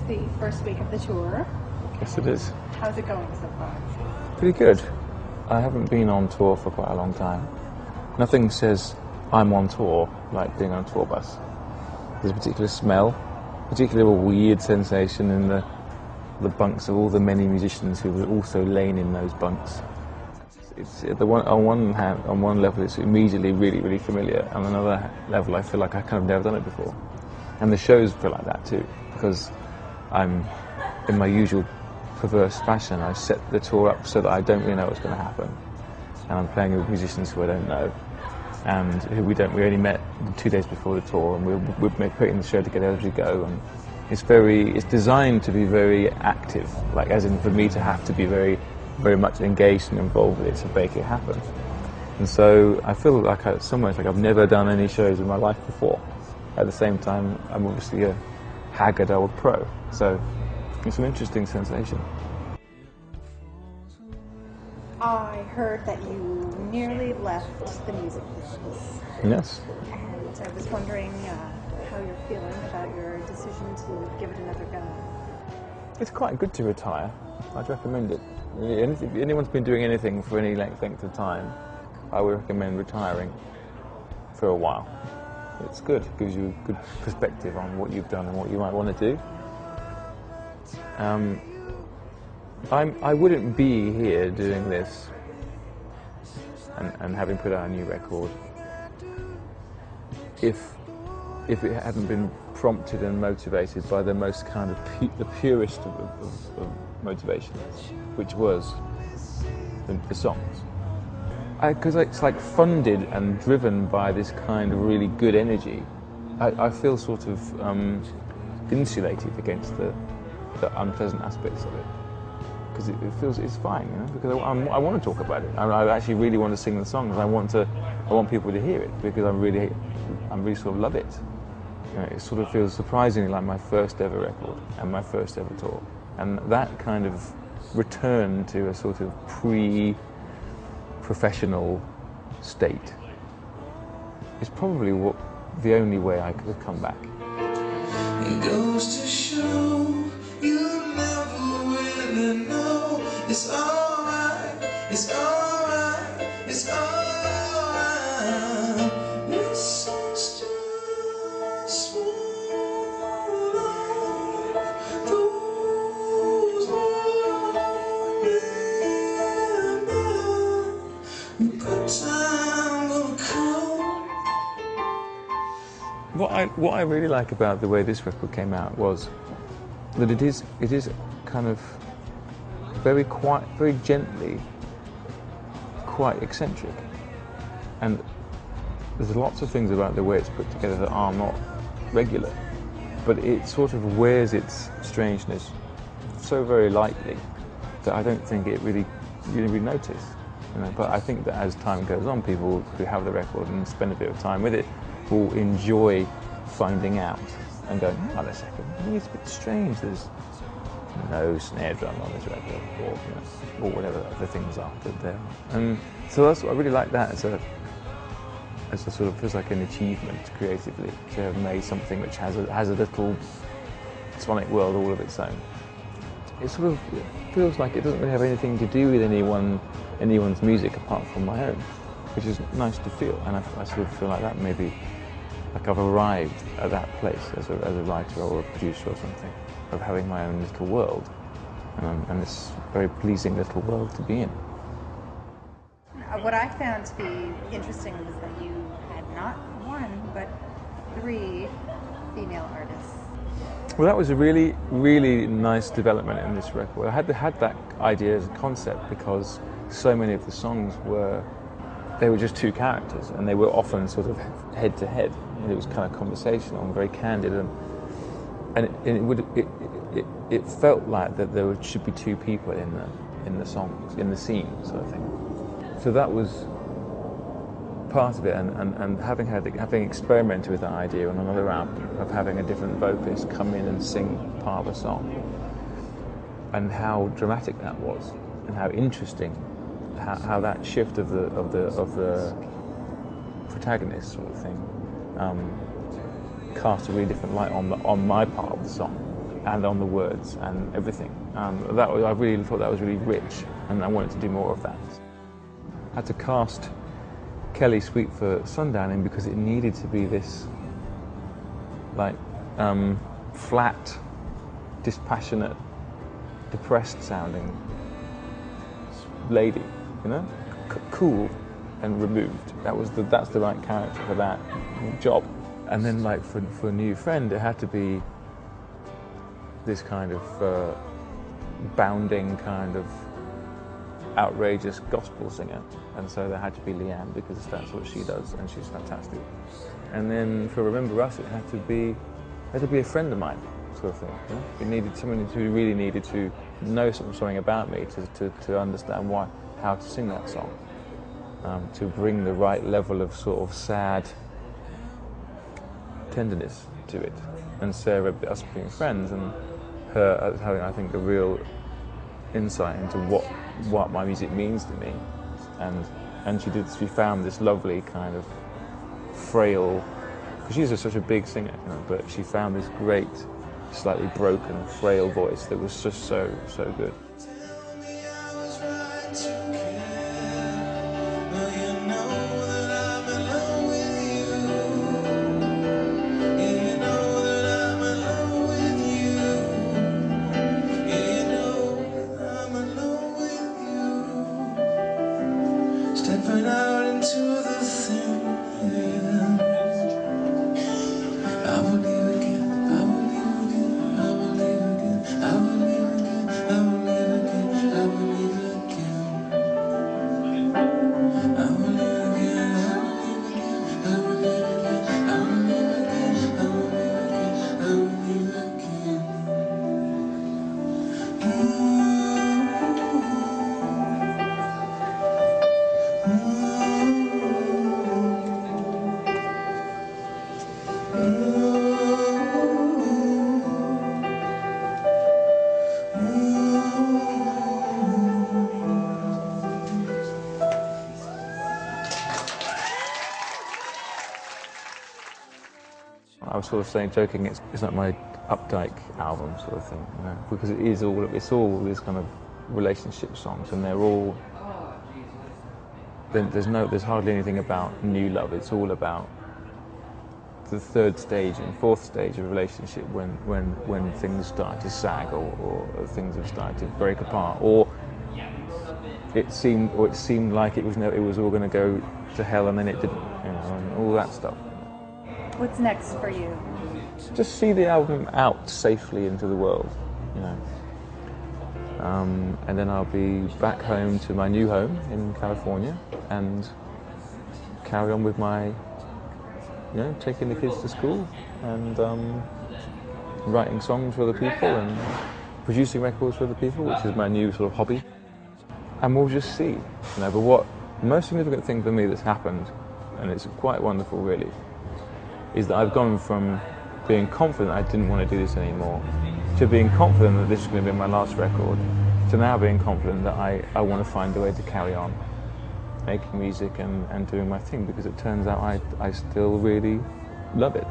the first week of the tour. Yes, it is. How's it going so far? Pretty good. I haven't been on tour for quite a long time. Nothing says I'm on tour like being on a tour bus. There's a particular smell, particularly a weird sensation in the bunks of all the many musicians who were also laying in those bunks. It's on one level it's immediately really, really familiar. On another level I feel like I kind of never done it before. And the shows feel like that too, because I'm, in my usual perverse fashion, I set the tour up so that I don't really know what's going to happen. And I'm playing with musicians who I don't know, and who we only met 2 days before the tour, and we're putting the show together as we go. And it's designed to be very active, like as in for me to have to be very, very much engaged and involved with it to make it happen. And so I feel like I've never done any shows in my life before. At the same time, I'm obviously a haggard old pro, so it's an interesting sensation. I heard that you nearly left the music business. Yes. And I was wondering how you're feeling about your decision to give it another go. It's quite good to retire. I'd recommend it. If anyone's been doing anything for any length of time, I would recommend retiring for a while. It's good. It gives you a good perspective on what you've done and what you might want to do. I wouldn't be here doing this and having put out a new record if it hadn't been prompted and motivated by the most kind of the purest of motivations, which was the songs. Because it's like funded and driven by this kind of really good energy, I feel sort of insulated against the unpleasant aspects of it. Because it's fine, you know. Because I want to talk about it. I actually really want to sing the songs. I want people to hear it because I really sort of love it. You know, it sort of feels surprisingly like my first ever record and my first ever tour, and that kind of return to a sort of professional state is probably the only way I could have come back. It goes to show you never really know. It's alright, it's alright, it's alright. This song's just one of those remember. Good time will come. What I really like about the way this record came out was that it is kind of very quiet, very gently, quite eccentric, and there's lots of things about the way it's put together that are not regular, but it sort of wears its strangeness so very lightly that I don't think you really notice. You know, but I think that as time goes on, people who have the record and spend a bit of time with it will enjoy finding out and going, hang on a second, it's a bit strange, there's no snare drum on this record, or whatever the things are that there are. And so that's what I really like, that as a sort of, feels like an achievement creatively, to have made something which has a little sonic world all of its own. It sort of feels like it doesn't really have anything to do with anyone's music apart from my own, which is nice to feel, and I sort of feel like that maybe, like I've arrived at that place as a writer or a producer or something, of having my own little world, and this very pleasing little world to be in. What I found to be interesting was that you had not one, but 3 female artists. Well, that was a really, really nice development in this record. I had that idea as a concept because so many of the songs were just 2 characters, and they were often sort of head to head. It was kind of conversational and very candid, and it felt like that there should be 2 people in the songs, in the scene, sort of thing. So that was part of it, and having experimented with that idea on another album of having a different vocalist come in and sing part of a song, and how dramatic that was, and how interesting, how that shift of the protagonist sort of thing cast a really different light on my part of the song. and on the words and everything. I really thought that was really rich, and I wanted to do more of that. I had to cast Kelly Sweet for Sundowning because it needed to be this like flat, dispassionate, depressed sounding lady, you know, cool and removed. That's the right character for that job. And then like for New Friend, it had to be this kind of bounding kind of outrageous gospel singer, and so there had to be Leanne because that's what she does, and she's fantastic. And then for Remember Us, it had to be a friend of mine, sort of thing. You know? It needed someone who really needed to know something about me to understand how to sing that song, to bring the right level of sort of sad tenderness to it. And Sarah, us being friends, and her having, I think, a real insight into what my music means to me, and she found this lovely kind of frail, because she's such a big singer, you know, but she found this great, slightly broken, frail voice that was just so good. Tell me I was right to care. Well, you know that I'm in love with you. Yeah, you know that I'm in love with you. Yeah, you know that I'm in love with you. Stepping out into the thin air. I believe again, I believe again, I believe again, I believe again, I believe again, I believe again. I believe again, I believe again, I believe again, I believe again, I believe again, I believe again. I was sort of saying, joking, it's like my Updike album sort of thing, you know, because it's all these kind of relationship songs, and they're all. There's hardly anything about new love. It's all about the third stage and fourth stage of a relationship when things start to sag or things have started to break apart, or it seemed like it was all going to go to hell and then it didn't, you know, and all that stuff. What's next for you? Just see the album out safely into the world, you know. And then I'll be back home to my new home in California and carry on with my, you know, taking the kids to school and writing songs for other people and producing records for other people, which is my new sort of hobby. And we'll just see, you know. But what the most significant thing for me that's happened, and it's quite wonderful really, is that I've gone from being confident I didn't want to do this anymore, to being confident that this is going to be my last record, to now being confident that I want to find a way to carry on making music and doing my thing, because it turns out I still really love it.